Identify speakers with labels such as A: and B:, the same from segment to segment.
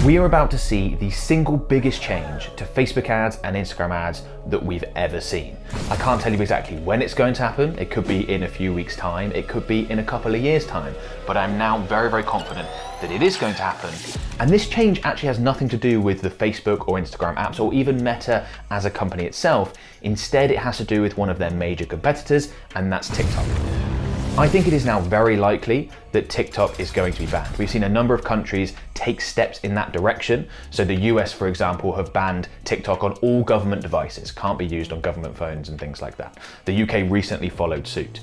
A: We are about to see the single biggest change to Facebook ads and Instagram ads that we've ever seen. I can't tell you exactly when it's going to happen. It could be in a few weeks' time, it could be in a couple of years' time, but I'm now very, very confident that it is going to happen. And this change actually has nothing to do with the Facebook or Instagram apps or even Meta as a company itself. Instead, it has to do with one of their major competitors, and that's TikTok. I think it is now very likely that TikTok is going to be banned. We've seen a number of countries take steps in that direction. So the US, for example, have banned TikTok on all government devices, can't be used on government phones and things like that. The UK recently followed suit.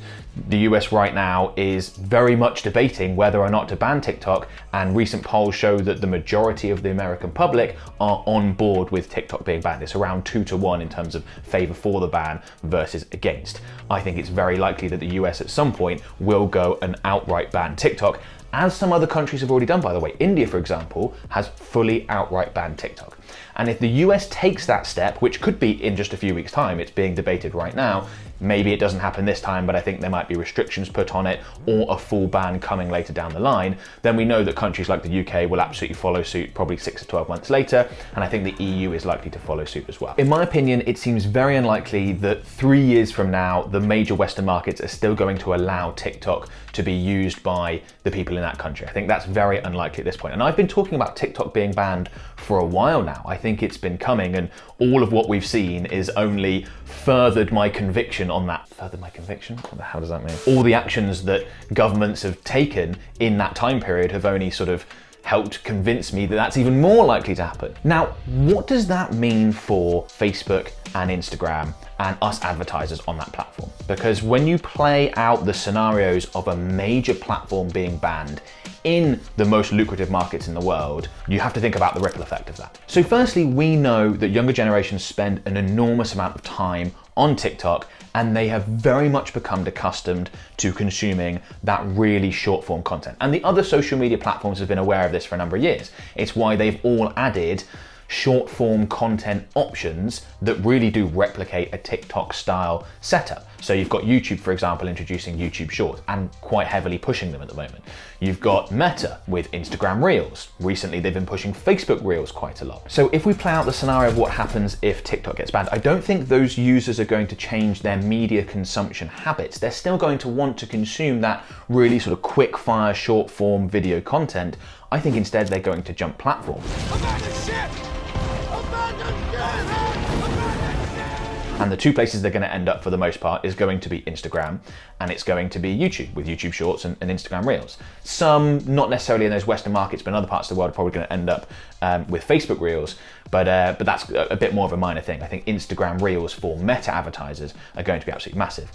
A: The US right now is very much debating whether or not to ban TikTok, and recent polls show that the majority of the American public are on board with TikTok being banned. It's around 2-1 in terms of favor for the ban versus against. I think it's very likely that the US at some point will go and outright ban TikTok, as some other countries have already done, by the way. India, for example, has fully outright banned TikTok. And if the US takes that step, which could be in just a few weeks' time, it's being debated right now, maybe it doesn't happen this time, but I think there might be restrictions put on it or a full ban coming later down the line, then we know that countries like the UK will absolutely follow suit probably 6 to 12 months later, and I think the EU is likely to follow suit as well. In my opinion, it seems very unlikely that 3 years from now, the major Western markets are still going to allow TikTok to be used by the people in that country. I think that's very unlikely at this point. And I've been talking about TikTok being banned for a while now. I think it's been coming, and all of what we've seen is only furthered my conviction on that. Furthered my conviction? What the hell does that mean? All the actions that governments have taken in that time period have only sort of helped convince me that that's even more likely to happen. Now, what does that mean for Facebook and Instagram and us advertisers on that platform? Because when you play out the scenarios of a major platform being banned in the most lucrative markets in the world, you have to think about the ripple effect of that. So firstly, we know that younger generations spend an enormous amount of time on TikTok, and they have very much become accustomed to consuming that really short form content. And the other social media platforms have been aware of this for a number of years. It's why they've all added short form content options that really do replicate a TikTok style setup. So you've got YouTube, for example, introducing YouTube Shorts and quite heavily pushing them at the moment. You've got Meta with Instagram Reels. Recently, they've been pushing Facebook Reels quite a lot. So if we play out the scenario of what happens if TikTok gets banned, I don't think those users are going to change their media consumption habits. They're still going to want to consume that really sort of quick fire, short form video content. I think instead they're going to jump platform. And the two places they're going to end up for the most part is going to be Instagram, and it's going to be YouTube with YouTube Shorts and Instagram Reels. Some, not necessarily in those Western markets, but in other parts of the world, are probably going to end up with Facebook Reels, but that's a bit more of a minor thing. I think Instagram Reels for Meta advertisers are going to be absolutely massive.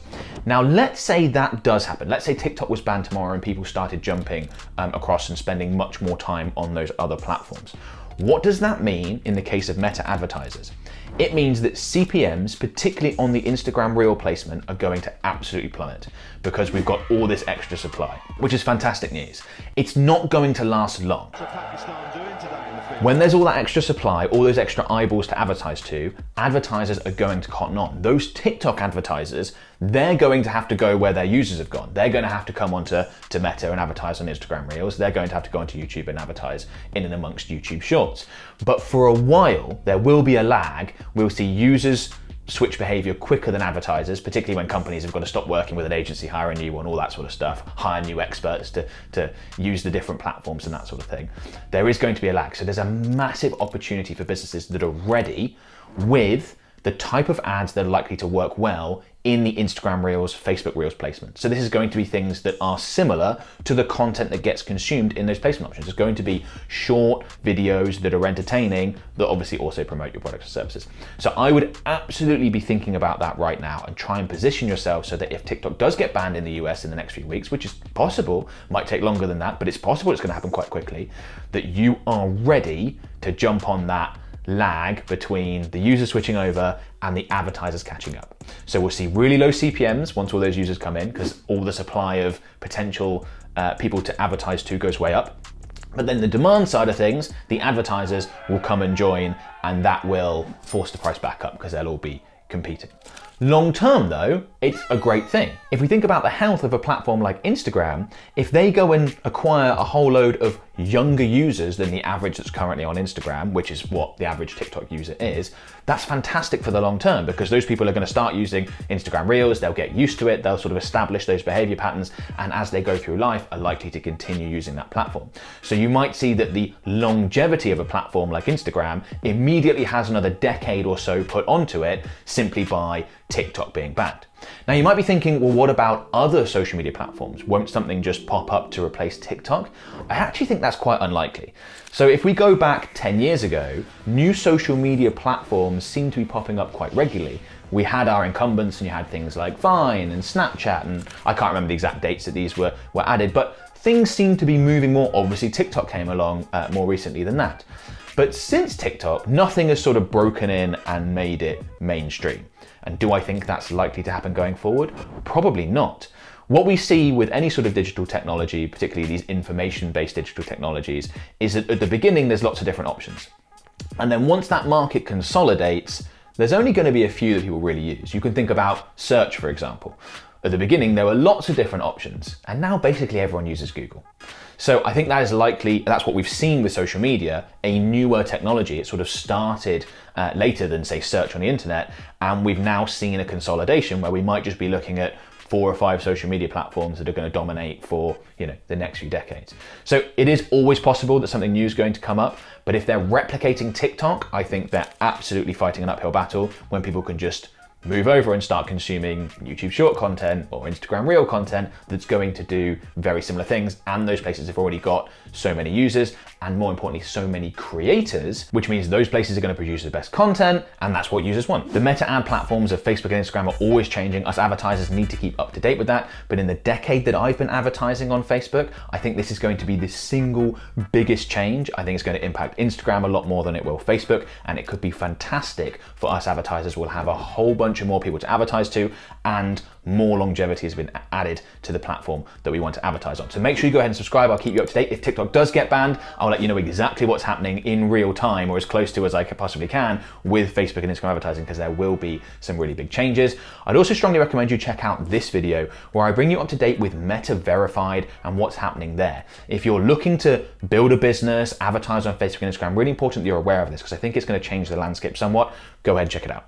A: Now, let's say that does happen. Let's say TikTok was banned tomorrow and people started jumping across and spending much more time on those other platforms. What does that mean in the case of Meta advertisers? It means that CPMs, particularly on the Instagram Reel placement, are going to absolutely plummet because we've got all this extra supply, which is fantastic news. It's not going to last long. When there's all that extra supply, all those extra eyeballs to advertise to, advertisers are going to cotton on. Those TikTok advertisers, they're going to have to go where their users have gone. They're going to have to come onto Meta and advertise on Instagram Reels. They're going to have to go onto YouTube and advertise in and amongst YouTube Shorts. But for a while, there will be a lag. We'll see users switch behavior quicker than advertisers, particularly when companies have got to stop working with an agency, hire a new one, all that sort of stuff, hire new experts to use the different platforms and that sort of thing. There is going to be a lag. So there's a massive opportunity for businesses that are ready with the type of ads that are likely to work well in the Instagram Reels, Facebook Reels placement. So this is going to be things that are similar to the content that gets consumed in those placement options. It's going to be short videos that are entertaining, that obviously also promote your products and services. So I would absolutely be thinking about that right now and try and position yourself so that if TikTok does get banned in the US in the next few weeks, which is possible, might take longer than that, but it's possible it's going to happen quite quickly, that you are ready to jump on that lag between the user switching over and the advertisers catching up. So we'll see really low CPMs once all those users come in, because all the supply of potential people to advertise to goes way up. But then the demand side of things, the advertisers will come and join, and that will force the price back up because they'll all be competing. Long term though, it's a great thing. If we think about the health of a platform like Instagram, if they go and acquire a whole load of younger users than the average that's currently on Instagram, which is what the average TikTok user is, that's fantastic for the long term, because those people are going to start using Instagram Reels, they'll get used to it, they'll sort of establish those behavior patterns, and as they go through life are likely to continue using that platform. So you might see that the longevity of a platform like Instagram immediately has another decade or so put onto it simply by TikTok being banned. Now you might be thinking, well, what about other social media platforms? Won't something just pop up to replace TikTok? I actually think that's quite unlikely. So if we go back 10 years ago, new social media platforms seem to be popping up quite regularly. We had our incumbents, and you had things like Vine and Snapchat, and I can't remember the exact dates that these were added, but things seem to be moving more. Obviously TikTok came along more recently than that. But since TikTok, nothing has sort of broken in and made it mainstream. And do I think that's likely to happen going forward? Probably not. What we see with any sort of digital technology, particularly these information-based digital technologies, is that at the beginning there's lots of different options. And then once that market consolidates, there's only going to be a few that people really use. You can think about search, for example. At the beginning, there were lots of different options, and now basically everyone uses Google. So I think that is likely, that's what we've seen with social media, a newer technology. It sort of started later than, say, search on the internet, and we've now seen a consolidation where we might just be looking at 4 or 5 social media platforms that are going to dominate for, the next few decades. So it is always possible that something new is going to come up, but if they're replicating TikTok, I think they're absolutely fighting an uphill battle when people can just move over and start consuming YouTube short content or Instagram Reel content that's going to do very similar things, and those places have already got so many users and, more importantly, so many creators, which means those places are going to produce the best content, and that's what users want. The meta ad platforms of Facebook and Instagram are always changing. Us advertisers need to keep up to date with that, but in the decade that I've been advertising on Facebook, I think this is going to be the single biggest change. I think it's going to impact Instagram a lot more than it will Facebook, and it could be fantastic for us advertisers. We'll have a whole bunch of more people to advertise to, and more longevity has been added to the platform that we want to advertise on. So make sure you go ahead and subscribe. I'll keep you up to date. If TikTok does get banned, I'll let you know exactly what's happening in real time, or as close to as I possibly can, with Facebook and Instagram advertising, because there will be some really big changes. I'd also strongly recommend you check out this video where I bring you up to date with Meta Verified and what's happening there. If you're looking to build a business, advertise on Facebook and Instagram, really important that you're aware of this, because I think it's going to change the landscape somewhat. Go ahead and check it out.